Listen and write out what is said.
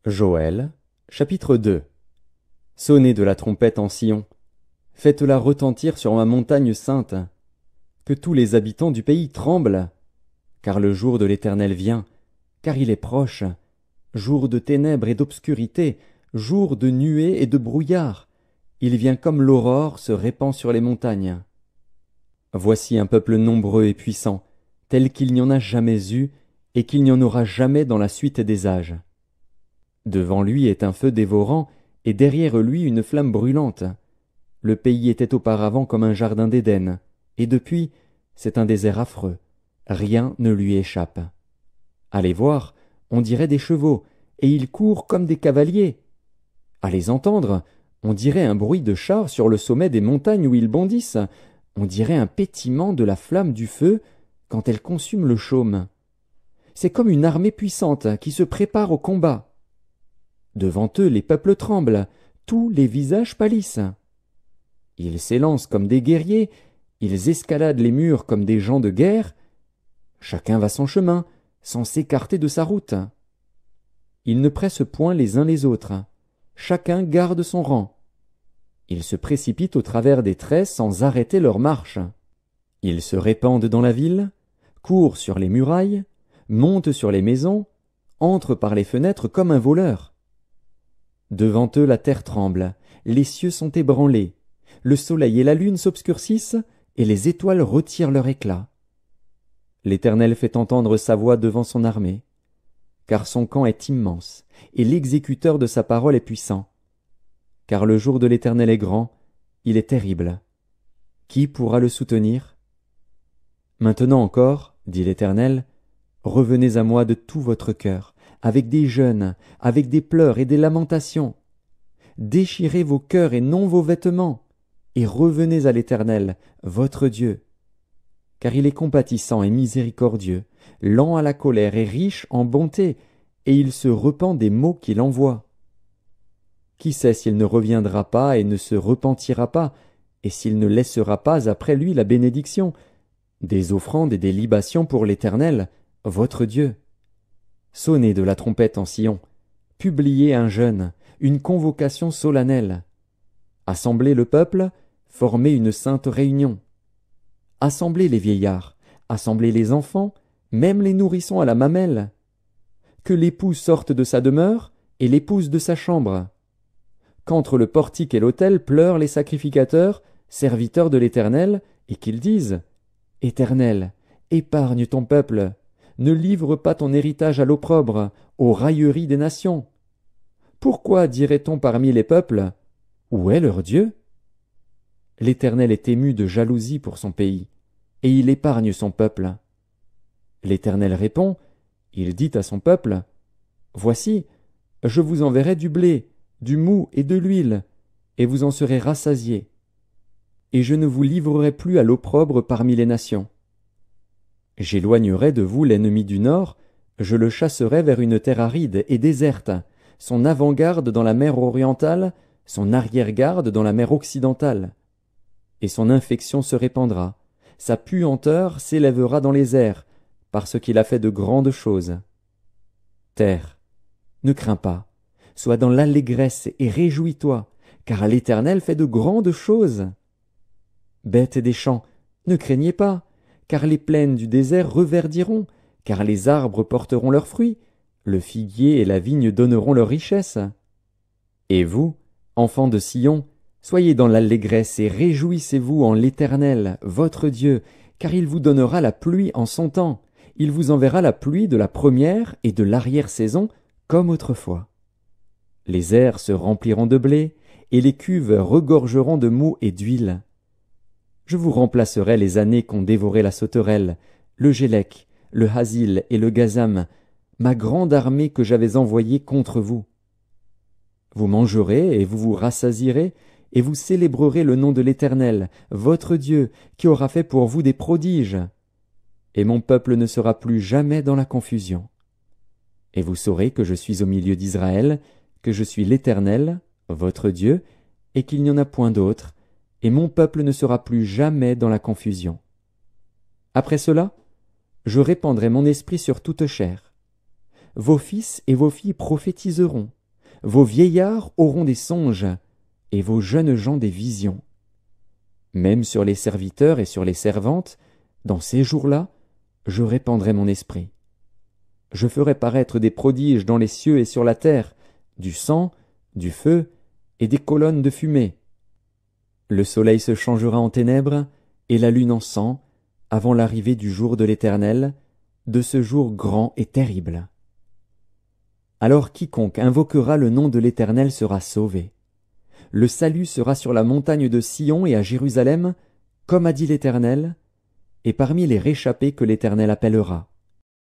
Joël, chapitre 2. Sonnez de la trompette en Sion, faites-la retentir sur ma montagne sainte. Que tous les habitants du pays tremblent, car le jour de l'Éternel vient, car il est proche, jour de ténèbres et d'obscurité, jour de nuées et de brouillard. Il vient comme l'aurore se répand sur les montagnes. Voici un peuple nombreux et puissant, tel qu'il n'y en a jamais eu, et qu'il n'y en aura jamais dans la suite des âges. Devant lui est un feu dévorant, et derrière lui une flamme brûlante. Le pays était auparavant comme un jardin d'Éden, et depuis, c'est un désert affreux. Rien ne lui échappe. À les voir, on dirait des chevaux, et ils courent comme des cavaliers. À les entendre, on dirait un bruit de chars sur le sommet des montagnes où ils bondissent. On dirait un pétillement de la flamme du feu quand elle consume le chaume. C'est comme une armée puissante qui se prépare au combat. Devant eux, les peuples tremblent, tous les visages pâlissent. Ils s'élancent comme des guerriers, ils escaladent les murs comme des gens de guerre. Chacun va son chemin, sans s'écarter de sa route. Ils ne pressent point les uns les autres, chacun garde son rang. Ils se précipitent au travers des traits sans arrêter leur marche. Ils se répandent dans la ville, courent sur les murailles, montent sur les maisons, entrent par les fenêtres comme un voleur. Devant eux la terre tremble, les cieux sont ébranlés, le soleil et la lune s'obscurcissent, et les étoiles retirent leur éclat. L'Éternel fait entendre sa voix devant son armée, car son camp est immense, et l'exécuteur de sa parole est puissant. Car le jour de l'Éternel est grand, il est terrible. Qui pourra le soutenir? Maintenant encore, dit l'Éternel, revenez à moi de tout votre cœur, avec des jeûnes, avec des pleurs et des lamentations. Déchirez vos cœurs et non vos vêtements, et revenez à l'Éternel, votre Dieu. Car il est compatissant et miséricordieux, lent à la colère et riche en bonté, et il se repent des maux qu'il envoie. Qui sait s'il ne reviendra pas et ne se repentira pas, et s'il ne laissera pas après lui la bénédiction, des offrandes et des libations pour l'Éternel, votre Dieu. Sonnez de la trompette en Sion, publiez un jeûne, une convocation solennelle. Assemblez le peuple, formez une sainte réunion. Assemblez les vieillards, assemblez les enfants, même les nourrissons à la mamelle. Que l'époux sorte de sa demeure et l'épouse de sa chambre. Qu'entre le portique et l'autel pleurent les sacrificateurs, serviteurs de l'Éternel, et qu'ils disent « Éternel, épargne ton peuple, ne livre pas ton héritage à l'opprobre, aux railleries des nations. Pourquoi dirait-on parmi les peuples « Où est leur Dieu ?» L'Éternel est ému de jalousie pour son pays, et il épargne son peuple. L'Éternel répond, il dit à son peuple « Voici, je vous enverrai du blé, du mou et de l'huile, et vous en serez rassasiés. Et je ne vous livrerai plus à l'opprobre parmi les nations. J'éloignerai de vous l'ennemi du nord, je le chasserai vers une terre aride et déserte, son avant-garde dans la mer orientale, son arrière-garde dans la mer occidentale. Et son infection se répandra, sa puanteur s'élèvera dans les airs, parce qu'il a fait de grandes choses. Terre, ne crains pas, sois dans l'allégresse et réjouis-toi, car l'Éternel fait de grandes choses. Bêtes des champs, ne craignez pas, car les plaines du désert reverdiront, car les arbres porteront leurs fruits, le figuier et la vigne donneront leur richesse. Et vous, enfants de Sion, soyez dans l'allégresse et réjouissez-vous en l'Éternel, votre Dieu, car il vous donnera la pluie en son temps, il vous enverra la pluie de la première et de l'arrière-saison, comme autrefois. Les airs se rempliront de blé, et les cuves regorgeront de mou et d'huile. Je vous remplacerai les années qu'ont dévoré la sauterelle, le gélec, le hasil et le gazam, ma grande armée que j'avais envoyée contre vous. Vous mangerez et vous vous rassasierez, et vous célébrerez le nom de l'Éternel, votre Dieu, qui aura fait pour vous des prodiges. Et mon peuple ne sera plus jamais dans la confusion. Et vous saurez que je suis au milieu d'Israël, que je suis l'Éternel, votre Dieu, et qu'il n'y en a point d'autre, et mon peuple ne sera plus jamais dans la confusion. Après cela, je répandrai mon esprit sur toute chair. vos fils et vos filles prophétiseront, vos vieillards auront des songes, et vos jeunes gens des visions. Même sur les serviteurs et sur les servantes, dans ces jours-là, je répandrai mon esprit. Je ferai paraître des prodiges dans les cieux et sur la terre, du sang, du feu et des colonnes de fumée. Le soleil se changera en ténèbres et la lune en sang, avant l'arrivée du jour de l'Éternel, de ce jour grand et terrible. Alors quiconque invoquera le nom de l'Éternel sera sauvé. Le salut sera sur la montagne de Sion et à Jérusalem, comme a dit l'Éternel, et parmi les réchappés que l'Éternel appellera.